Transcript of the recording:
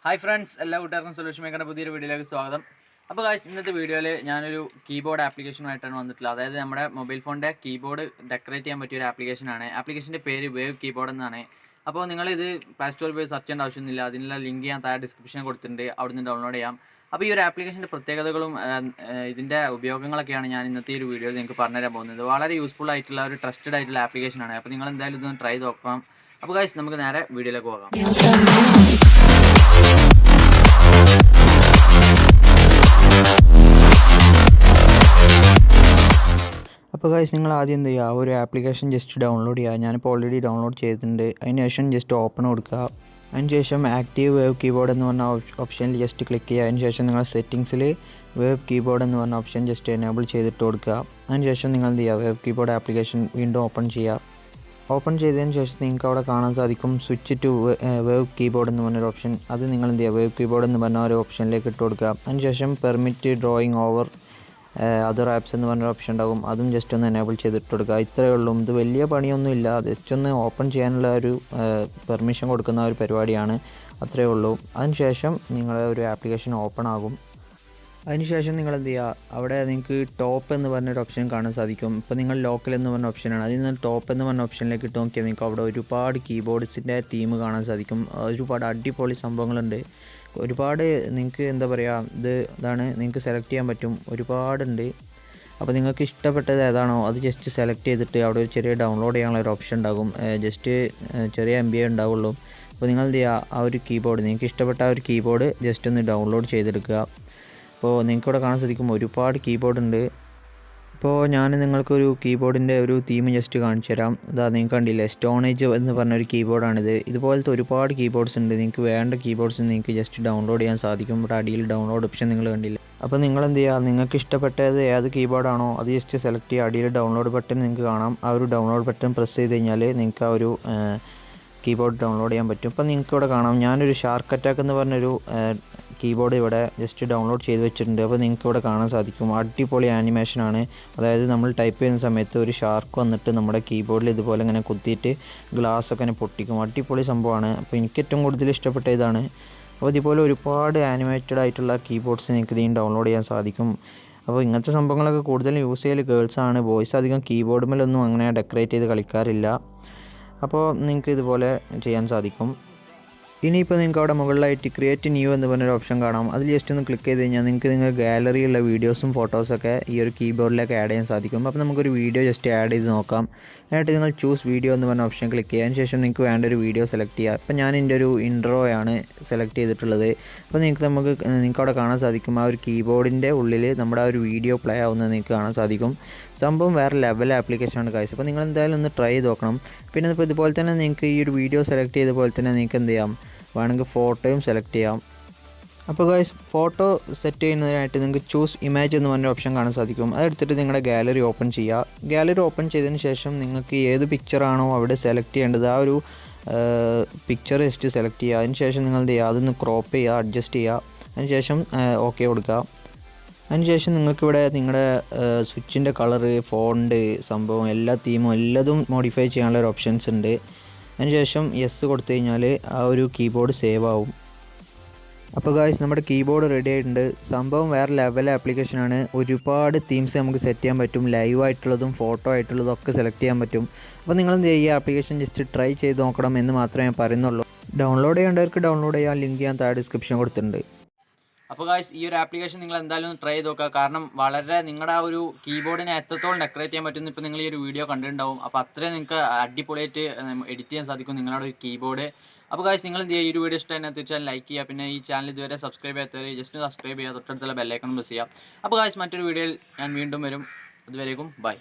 Hi friends, എല്ലാ കൂട്ടുകാർക്കും solution മേക്കറിൻ്റെ പുതിയൊരു വീഡിയോയിലേക്ക് സ്വാഗതം. അപ്പോൾ ഗായ്സ്, ഇന്നത്തെ വീഡിയോയിൽ ഞാനൊരു കീബോർഡ് ആപ്ലിക്കേഷനുമായിട്ടാണ് വന്നിട്ടുള്ളത്. അതായത് നമ്മുടെ മൊബൈൽ ഫോണിൻ്റെ കീബോർഡ് ഡെക്കറേറ്റ് ചെയ്യാൻ പറ്റിയ ഒരു ആപ്ലിക്കേഷനാണ്. ആപ്ലിക്കേഷൻ്റെ പേര് വേവ് കീബോർഡ് എന്നാണ്. അപ്പോൾ നിങ്ങളിത് പ്ലേ സ്റ്റോറിൽ പോയി സെർച്ച് ചെയ്യേണ്ട ആവശ്യമൊന്നുമില്ല. അതിനുള്ള ലിങ്ക് ഞാൻ താഴെ ഡിസ്ക്രിപ്ഷൻ കൊടുത്തിട്ടുണ്ട്, അവിടെ നിന്ന് ഡൗൺലോഡ് ചെയ്യാം. അപ്പോൾ ഈ ഒരു ആപ്ലിക്കേഷൻ്റെ പ്രത്യേകതകളും ഇതിൻ്റെ ഉപയോഗങ്ങളൊക്കെയാണ് ഞാൻ ഇന്നത്തെ ഒരു വീഡിയോയിൽ നിങ്ങൾക്ക് പറഞ്ഞുതരാൻ പോകുന്നത്. വളരെ യൂസ്ഫുൾ ആയിട്ടുള്ള ഒരു ട്രസ്റ്റഡ് ആയിട്ടുള്ള ആപ്ലിക്കേഷനാണ്. അപ്പോൾ നിങ്ങൾ എന്തായാലും ഇതൊന്ന് ട്രൈ നോക്കണം. അപ്പോൾ ഗായ്സ്, നമുക്ക് നേരെ വീഡിയോയിലേക്ക് പോകാം. അപ്പോൾ ഗൈസ്, നിങ്ങൾ ആദ്യം എന്ത് ചെയ്യുക, ഒരു ആപ്ലിക്കേഷൻ ജസ്റ്റ് ഡൗൺലോഡ് ചെയ്യുക. ഞാനിപ്പോൾ ഓൾറെഡി ഡൗൺലോഡ് ചെയ്തിട്ടുണ്ട്. അതിന് ശേഷം ജസ്റ്റ് ഓപ്പൺ കൊടുക്കുക. അതിന് ശേഷം ആക്റ്റീവ് വേവ് കീബോർഡ് എന്ന് പറഞ്ഞ ഓപ്ഷനിൽ ജസ്റ്റ് ക്ലിക്ക് ചെയ്യുക. അതിന് ശേഷം നിങ്ങൾ സെറ്റിങ്സിൽ വേവ് കീബോർഡ് എന്ന് പറഞ്ഞ ഓപ്ഷൻ ജസ്റ്റ് എനേബിൾ ചെയ്തിട്ട് കൊടുക്കുക. അതിന് ശേഷം നിങ്ങൾ എന്ത് ചെയ്യുക, വേവ് കീബോർഡ് ആപ്ലിക്കേഷൻ വീണ്ടും ഓപ്പൺ ചെയ്യുക. ഓപ്പൺ ചെയ്തതിന് ശേഷം നിങ്ങൾക്ക് അവിടെ കാണാൻ സാധിക്കും സ്വിച്ച് ടു വേവ് കീബോർഡ് എന്ന് പറഞ്ഞൊരു ഓപ്ഷൻ. അത് നിങ്ങൾ എന്ത് ചെയ്യുക, വേവ് കീബോർഡ് എന്ന് പറഞ്ഞ ഒരു ഓപ്ഷനിലേക്ക് ഇട്ട് കൊടുക്കുക. അതിന് ശേഷം permit drawing over other apps എന്ന് പറഞ്ഞൊരു ഓപ്ഷൻ ഉണ്ടാകും. അതും ജസ്റ്റ് ഒന്ന് എനേബിൾ ചെയ്തിട്ട് കൊടുക്കുക. ഇത്രയേ ഉള്ളൂ. ഇത് വലിയ പണിയൊന്നുമില്ല. ജസ്റ്റ് ഒന്ന് ഓപ്പൺ ചെയ്യാനുള്ള ഒരു പെർമിഷൻ കൊടുക്കുന്ന ഒരു പരിപാടിയാണ്. അത്രയേ ഉള്ളൂ. അതിന് ശേഷം നിങ്ങളുടെ ഒരു ആപ്ലിക്കേഷൻ ഓപ്പൺ ആകും. അതിനുശേഷം നിങ്ങൾ എന്ത് ചെയ്യുക, അവിടെ നിങ്ങൾക്ക് ടോപ്പ് എന്ന് പറഞ്ഞൊരു ഓപ്ഷൻ കാണാൻ സാധിക്കും. ഇപ്പോൾ നിങ്ങൾ ലോക്കൽ എന്ന് പറഞ്ഞ ഓപ്ഷനാണ്. അതിൽ നിന്ന് ടോപ്പ് എന്ന് പറഞ്ഞ ഓപ്ഷനിലേക്ക് ഇട്ട് നോക്കിയാൽ നിങ്ങൾക്ക് അവിടെ ഒരുപാട് കീബോർഡ്സിൻ്റെ തീം കാണാൻ സാധിക്കും. ഒരുപാട് അടിപൊളി സംഭവങ്ങളുണ്ട്. ഒരുപാട് നിങ്ങൾക്ക് എന്താ പറയുക, ഇതാണ് നിങ്ങൾക്ക് സെലക്ട് ചെയ്യാൻ പറ്റും. ഒരുപാടുണ്ട്. അപ്പോൾ നിങ്ങൾക്ക് ഇഷ്ടപ്പെട്ടത് ഏതാണോ അത് ജസ്റ്റ് സെലക്ട് ചെയ്തിട്ട് അവിടെ ഒരു ചെറിയ ഡൗൺലോഡ് ചെയ്യാനുള്ള ഒരു ഓപ്ഷൻ ഉണ്ടാകും. ജസ്റ്റ് ചെറിയ MB ഉണ്ടാവുള്ളൂ. അപ്പോൾ നിങ്ങൾ എന്ത് ചെയ്യുക, ആ ഒരു കീബോർഡ് നിങ്ങൾക്ക് ഇഷ്ടപ്പെട്ട ആ ഒരു കീബോർഡ് ജസ്റ്റ് ഒന്ന് ഡൗൺലോഡ് ചെയ്തെടുക്കുക. അപ്പോൾ നിങ്ങൾക്കിവിടെ കാണാൻ സാധിക്കും ഒരുപാട് കീബോർഡ് ഉണ്ട്. ഇപ്പോൾ ഞാൻ നിങ്ങൾക്കൊരു കീബോർഡിൻ്റെ ഒരു തീം ജസ്റ്റ് കാണിച്ചു തരാം. ഇതാ നിങ്ങൾക്ക് കണ്ടില്ലേ, സ്റ്റോണേജ് എന്ന് പറഞ്ഞൊരു കീബോർഡാണിത്. ഇതുപോലത്തെ ഒരുപാട് കീബോർഡ്സ് ഉണ്ട്. നിങ്ങൾക്ക് വേണ്ട കീബോർഡ്സ് നിങ്ങൾക്ക് ജസ്റ്റ് ഡൗൺലോഡ് ചെയ്യാൻ സാധിക്കും. ഇവിടെ അടിയിൽ ഡൗൺലോഡ് ഓപ്ഷൻ നിങ്ങൾ കണ്ടില്ല. അപ്പോൾ നിങ്ങൾ എന്ത് ചെയ്യുക, നിങ്ങൾക്ക് ഇഷ്ടപ്പെട്ടത് ഏത് കീബോർഡാണോ അത് ജസ്റ്റ് സെലക്ട് ചെയ്യുക. അടിയിൽ ഡൗൺലോഡ് ബട്ടൺ നിങ്ങൾക്ക് കാണാം. ആ ഒരു ഡൗൺലോഡ് ബട്ടൺ പ്രസ് ചെയ്ത് കഴിഞ്ഞാൽ നിങ്ങൾക്ക് ആ ഒരു കീബോർഡ് ഡൗൺലോഡ് ചെയ്യാൻ പറ്റും. ഇപ്പോൾ നിങ്ങൾക്ക് ഇവിടെ കാണാം, ഞാനൊരു ഷാർക്ക് അറ്റാക്ക് എന്ന് പറഞ്ഞൊരു കീബോർഡ് ഇവിടെ ജസ്റ്റ് ഡൗൺലോഡ് ചെയ്ത് വെച്ചിട്ടുണ്ട്. അപ്പോൾ നിങ്ങൾക്ക് ഇവിടെ കാണാൻ സാധിക്കും അടിപൊളി ആനിമേഷനാണ്. അതായത് നമ്മൾ ടൈപ്പ് ചെയ്യുന്ന സമയത്ത് ഒരു ഷാർക്ക് വന്നിട്ട് നമ്മുടെ കീബോർഡിൽ ഇതുപോലെ ഇങ്ങനെ കുത്തിയിട്ട് ഗ്ലാസ്സൊക്കെ ഇങ്ങനെ പൊട്ടിക്കും. അടിപൊളി സംഭവമാണ്. അപ്പോൾ എനിക്ക് ഏറ്റവും കൂടുതൽ ഇഷ്ടപ്പെട്ട ഇതാണ്. അപ്പോൾ ഇതുപോലെ ഒരുപാട് ആനിമേറ്റഡ് ആയിട്ടുള്ള കീബോർഡ്സ് നിങ്ങൾക്ക് ഇതിന് ഡൗൺലോഡ് ചെയ്യാൻ സാധിക്കും. അപ്പോൾ ഇങ്ങനത്തെ സംഭവങ്ങളൊക്കെ കൂടുതലും യൂസ് ചെയ്യൽ ഗേൾസാണ്. ബോയ്സ് അധികം കീബോർഡുമേലൊന്നും അങ്ങനെ ഡെക്കറേറ്റ് ചെയ്ത് കളിക്കാറില്ല. അപ്പോൾ നിങ്ങൾക്ക് ഇതുപോലെ ചെയ്യാൻ സാധിക്കും. ഇനിയിപ്പോൾ നിങ്ങൾക്ക് അവിടെ മുകളിലായിട്ട് ക്രിയേറ്റ് ന്യൂ എന്ന് പറഞ്ഞൊരു ഓപ്ഷൻ കാണാം. അതിൽ ജസ്റ്റ് ഒന്ന് ക്ലിക്ക് ചെയ്ത് കഴിഞ്ഞാൽ നിങ്ങൾക്ക് നിങ്ങൾ ഗാലറിയുള്ള വീഡിയോസും ഫോട്ടോസൊക്കെ ഈ ഒരു കീബോർഡിലേക്ക് ആഡ് ചെയ്യാൻ സാധിക്കും. അപ്പോൾ നമുക്കൊരു വീഡിയോ ജസ്റ്റ് ആഡ് ചെയ്ത് നോക്കാം. എന്നിട്ട് നിങ്ങൾ ചൂസ് വീഡിയോ എന്ന് പറഞ്ഞ ഓപ്ഷൻ ക്ലിക്ക് ചെയ്യുക. അതിന് ശേഷം നിങ്ങൾക്ക് വേണ്ട ഒരു വീഡിയോ സെലക്ട് ചെയ്യുക. അപ്പോൾ ഞാൻ എൻ്റെ ഒരു ഇൻട്രോയാണ് സെലക്ട് ചെയ്തിട്ടുള്ളത്. അപ്പോൾ നിങ്ങൾക്ക് അവിടെ കാണാൻ സാധിക്കും ആ ഒരു കീബോർഡിൻ്റെ ഉള്ളിൽ നമ്മുടെ ആ ഒരു വീഡിയോ പ്ലേ ആവുന്നത് നിങ്ങൾക്ക് കാണാൻ സാധിക്കും. സംഭവം വേറെ ലെവൽ ആപ്ലിക്കേഷനാണ് ഗൈസ്. അപ്പോൾ നിങ്ങൾ എന്തായാലും ഒന്ന് ട്രൈ ചെയ്ത് നോക്കണം. പിന്നെ ഇപ്പോൾ ഇതുപോലെ തന്നെ നിങ്ങൾക്ക് ഈ ഒരു വീഡിയോ സെലക്ട് ചെയ്ത പോലെ തന്നെ നിങ്ങൾക്ക് എന്ത് ചെയ്യാം, വേണമെങ്കിൽ ഫോട്ടോയും സെലക്ട് ചെയ്യാം. അപ്പോൾ ഗൈസ്, ഫോട്ടോ സെറ്റ് ചെയ്യുന്നതിനായിട്ട് നിങ്ങൾക്ക് ചൂസ് ഇമേജ് എന്ന് പറഞ്ഞ ഓപ്ഷൻ കാണാൻ സാധിക്കും. അതെടുത്തിട്ട് നിങ്ങളുടെ ഗാലറി ഓപ്പൺ ചെയ്യുക. ഗാലറി ഓപ്പൺ ചെയ്തതിന് ശേഷം നിങ്ങൾക്ക് ഏത് പിക്ചറാണോ അവിടെ സെലക്ട് ചെയ്യേണ്ടത് ആ ഒരു പിക്ചർ ജസ്റ്റ് സെലക്ട് ചെയ്യുക. അതിന് ശേഷം നിങ്ങൾ എന്ത് ചെയ്യുക, അതൊന്ന് ക്രോപ്പ് ചെയ്യുക, അഡ്ജസ്റ്റ് ചെയ്യുക. അതിന് ശേഷം ഓക്കെ കൊടുക്കുക. അതിനുശേഷം നിങ്ങൾക്കിവിടെ നിങ്ങളുടെ സ്വിച്ചിൻ്റെ കളറ്, ഫോണ്ട്, സംഭവം എല്ലാ തീമും എല്ലാതും മോഡിഫൈ ചെയ്യാനുള്ള ഒരു ഓപ്ഷൻസ് ഉണ്ട്. അതിനുശേഷം യെസ് കൊടുത്തു കഴിഞ്ഞാൽ ആ ഒരു കീബോർഡ് സേവ് ആവും. അപ്പോൾ ഗായ്സ്, നമ്മുടെ കീബോർഡ് റെഡി ആയിട്ടുണ്ട്. സംഭവം വേറെ ലെവൽ ആപ്ലിക്കേഷനാണ്. ഒരുപാട് തീംസ് നമുക്ക് സെറ്റ് ചെയ്യാൻ പറ്റും. ലൈവ് ആയിട്ടുള്ളതും ഫോട്ടോ ആയിട്ടുള്ളതും ഒക്കെ സെലക്ട് ചെയ്യാൻ പറ്റും. അപ്പോൾ നിങ്ങളെന്ത് ചെയ്യുക, ഈ ആപ്ലിക്കേഷൻ ജസ്റ്റ് ട്രൈ ചെയ്ത് നോക്കണം എന്ന് മാത്രമേ ഞാൻ പറയുന്നുള്ളൂ. ഡൗൺലോഡ് ചെയ്യേണ്ടവർക്ക് ഡൗൺലോഡ് ചെയ്യാൻ ലിങ്ക് ഞാൻ താഴെ ഡിസ്ക്രിപ്ഷൻ കൊടുത്തിട്ടുണ്ട്. അപ്പോൾ ഗായ്സ്, ഈ ഒരു ആപ്ലിക്കേഷൻ നിങ്ങൾ എന്തായാലും ഒന്ന് ട്രൈ ചെയ്ത് നോക്കുക. കാരണം വളരെ നിങ്ങളുടെ ആ ഒരു കീബോർഡിനെ എത്രത്തോളം ഡെക്കറേറ്റ് ചെയ്യാൻ പറ്റുമെന്ന് ഇപ്പോൾ നിങ്ങൾ ഈ ഒരു വീഡിയോ കണ്ടിട്ടുണ്ടാവും. അപ്പോൾ അത്രയും നിങ്ങൾക്ക് അടിപൊളിയായിട്ട് എഡിറ്റ് ചെയ്യാൻ സാധിക്കും നിങ്ങളുടെ ഒരു കീബോർഡ്. അപ്പോൾ ഗായ്സ്, നിങ്ങൾ എന്ത് ചെയ്യുക, ഈ ഒരു വീഡിയോ ഇഷ്ടമായി തീർച്ചയായും ലൈക്ക് ചെയ്യുക. പിന്നെ ഈ ചാനൽ ഇതുവരെ സബ്സ്ക്രൈബ് ചെയ്യാത്തവർ ജസ്റ്റ് സബ്സ്ക്രൈബ് ചെയ്യുക, തൊട്ടടുത്തുള്ള ബെല്ലൈക്കൺ പ്രസ് ചെയ്യുക. അപ്പോൾ ഗായ്സ്, മറ്റൊരു വീഡിയോയിൽ ഞാൻ വീണ്ടും വരും. അതുവരേക്കും ബൈ.